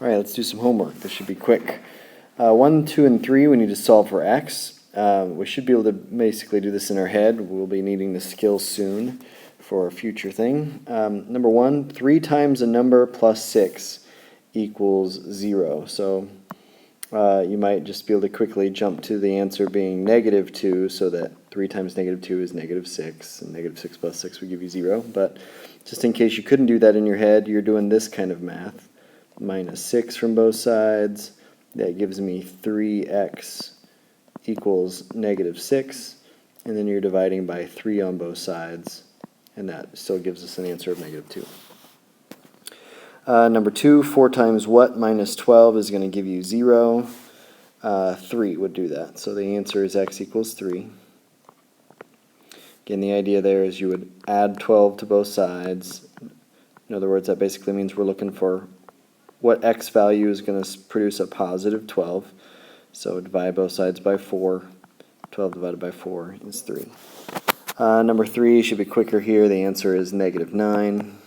Alright, let's do some homework. This should be quick. 1, 2, and 3, we need to solve for x. We should be able to basically do this in our head. We'll be needing the skill soon for a future thing. Number 1, 3 times a number plus 6 equals 0. So you might just be able to quickly jump to the answer being -2, so that 3 times -2 is -6, and -6 plus 6 would give you 0. But just in case you couldn't do that in your head, you're doing this kind of math. -6 from both sides, that gives me 3x equals -6, and then you're dividing by 3 on both sides, and that still gives us an answer of -2. Number 2, 4 times what minus 12 is going to give you 0. 3 would do that, so the answer is x equals 3. Again, the idea there is you would add 12 to both sides. In other words, that basically means we're looking for what x value is going to produce a positive 12. So divide both sides by 4. 12 divided by 4 is 3. Number 3 should be quicker here. The answer is -9,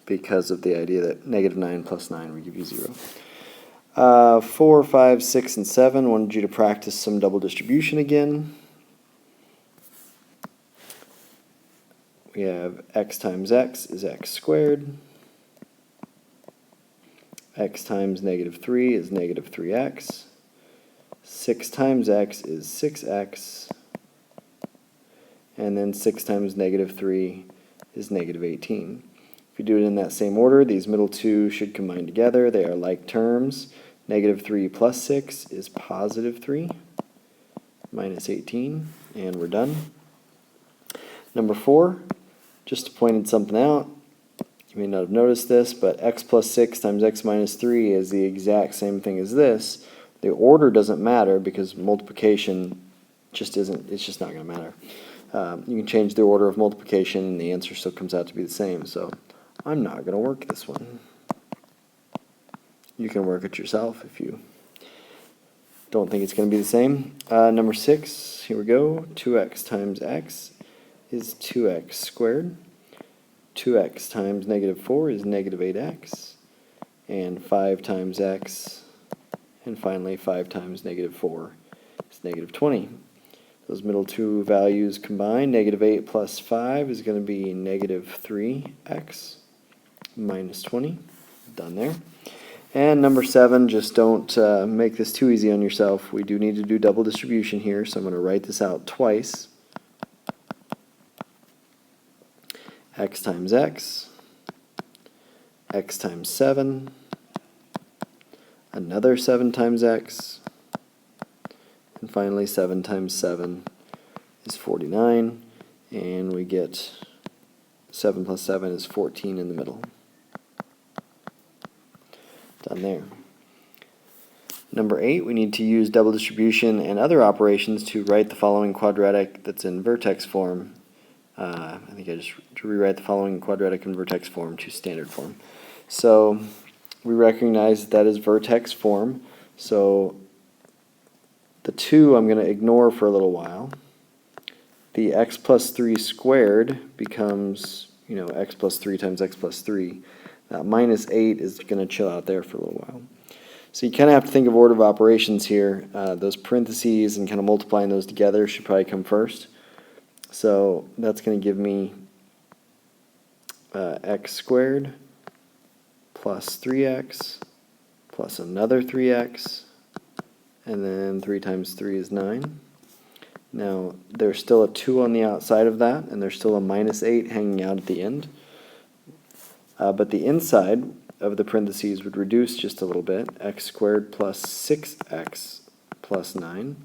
because of the idea that -9 plus 9 would give you 0. 4, 5, 6, and 7 wanted you to practice some double distribution again. We have x times x is x squared. X times -3 is -3x. 6 times x is 6x. And then 6 times -3 is -18. If you do it in that same order, these middle two should combine together. They are like terms. -3 plus 6 is +3 minus 18, and we're done. Number 4, just pointed something out. You may not have noticed this, but x plus 6 times x minus 3 is the exact same thing as this. The order doesn't matter because multiplication just isn't, it's just not going to matter. You can change the order of multiplication and the answer still comes out to be the same. So I'm not going to work this one. You can work it yourself if you don't think it's going to be the same. Number 6, here we go. 2x times x is 2x squared. 2x times -4 is -8x, and 5 times x, and finally 5 times -4 is -20. Those middle two values combine. -8 plus 5 is going to be -3x minus 20. Done there. And number 7, just don't make this too easy on yourself. We do need to do double distribution here, so I'm going to write this out twice. X times x, x times 7, another 7 times x, and finally 7 times 7 is 49, and we get 7 plus 7 is 14 in the middle. Done there. Number 8, we need to use double distribution and other operations to write the following quadratic that's in vertex form. I think I just rewrite the following quadratic in vertex form to standard form. So we recognize that is vertex form. So the 2 I'm going to ignore for a little while. The x plus 3 squared becomes, x plus 3 times x plus 3. Minus 8 is going to chill out there for a little while. So you kind of have to think of order of operations here. Those parentheses and kind of multiplying those together should probably come first. So that's going to give me x squared plus 3x plus another 3x, and then 3 times 3 is 9. Now there's still a 2 on the outside of that, and there's still a -8 hanging out at the end. But the inside of the parentheses would reduce just a little bit. X squared plus 6x plus 9,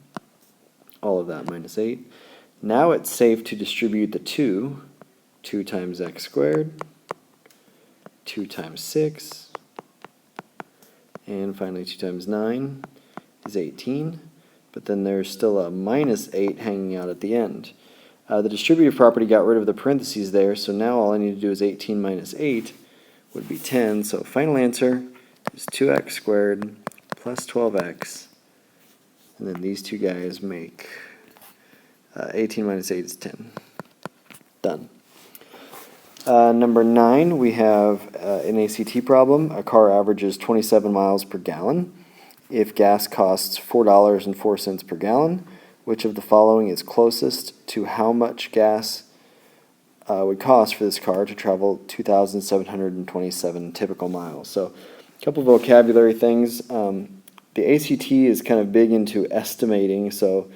all of that -8. Now it's safe to distribute the 2. 2 times x squared, 2 times 6, and finally 2 times 9 is 18. But then there's still a -8 hanging out at the end. The distributive property got rid of the parentheses there, so now all I need to do is 18 minus 8 would be 10. So final answer is 2x squared plus 12x, and then these two guys make 18 minus 8 is 10. Done. Number 9, we have an ACT problem. A car averages 27 miles per gallon. If gas costs $4.04 per gallon, which of the following is closest to how much gas would cost for this car to travel 2,727 typical miles? So a couple vocabulary things. The ACT is kind of big into estimating, so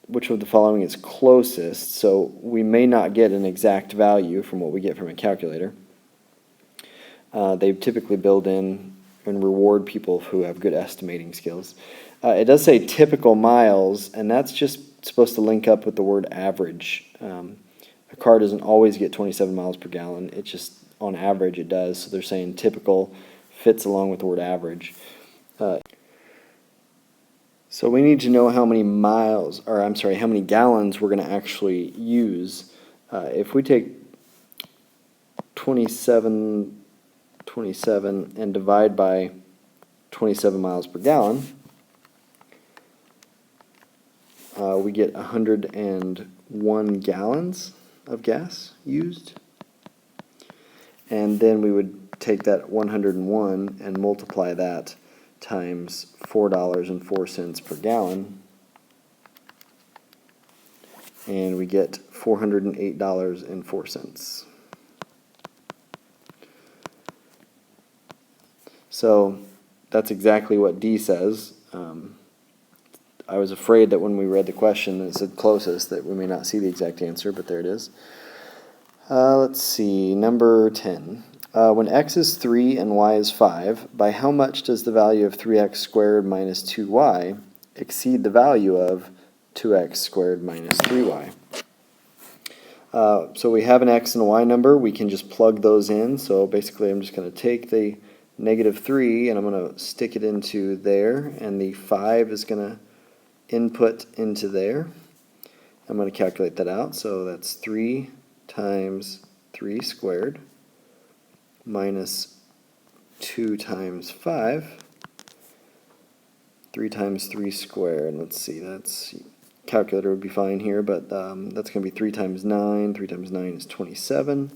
which of the following is closest? So we may not get an exact value from what we get from a calculator. They typically build in and reward people who have good estimating skills. It does say typical miles, and that's just supposed to link up with the word average. A car doesn't always get 27 miles per gallon. It's just on average it does. So they're saying typical fits along with the word average. So we need to know how many miles, or I'm sorry, how many gallons we're going to actually use. If we take 27 and divide by 27 miles per gallon, we get 101 gallons of gas used. And then we would take that 101 and multiply that times $4.04 per gallon, and we get $408.04. So that's exactly what D says. I was afraid that when we read the question that it said closest that we may not see the exact answer, but there it is. Let's see, number 10. When x is 3 and y is 5, by how much does the value of 3x squared minus 2y exceed the value of 2x squared minus 3y? So we have an x and a y number. We can just plug those in. So basically I'm just going to take the negative 3 and I'm going to stick it into there, and the 5 is going to input into there. I'm going to calculate that out. So that's 3 times 3 squared minus 2 times 5. 3 times 3 squared. Let's see, that's calculator would be fine here, but that's going to be 3 times 9. 3 times 9 is 27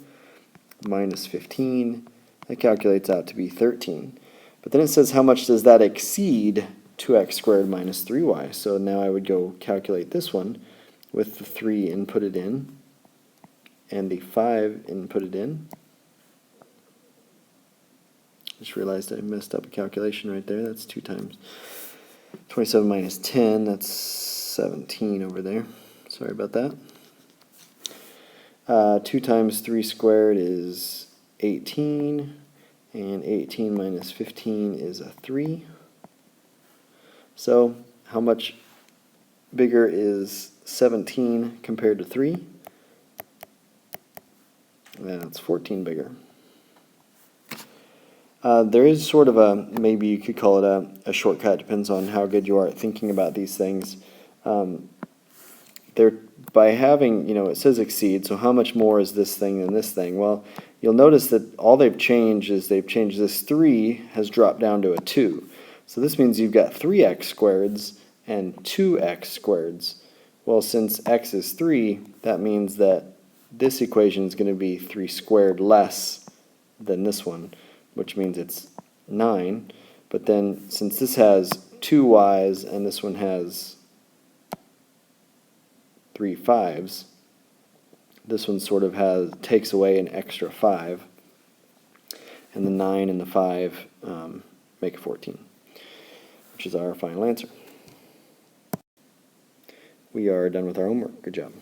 minus 15. That calculates out to be 13. But then it says how much does that exceed 2x squared minus 3y. So now I would go calculate this one with the 3 inputted in and the 5 inputted in. Just realized I messed up a calculation right there. That's 2 times 27 minus 10. That's 17 over there. Sorry about that. 2 times 3 squared is 18, and 18 minus 15 is a 3. So how much bigger is 17 compared to 3? That's 14 bigger. There is sort of a, maybe you could call it a shortcut, depends on how good you are at thinking about these things. By having, it says exceed, so how much more is this thing than this thing? Well, you'll notice that all they've changed is they've changed this 3 has dropped down to a 2. So this means you've got 3x squareds and 2x squareds. Well, since x is 3, that means that this equation is going to be 3 squared less than this one, which means it's 9. But then since this has 2 y's and this one has 3 5's, this one sort of takes away an extra 5, and the 9 and the 5 make 14, which is our final answer. We are done with our homework. Good job.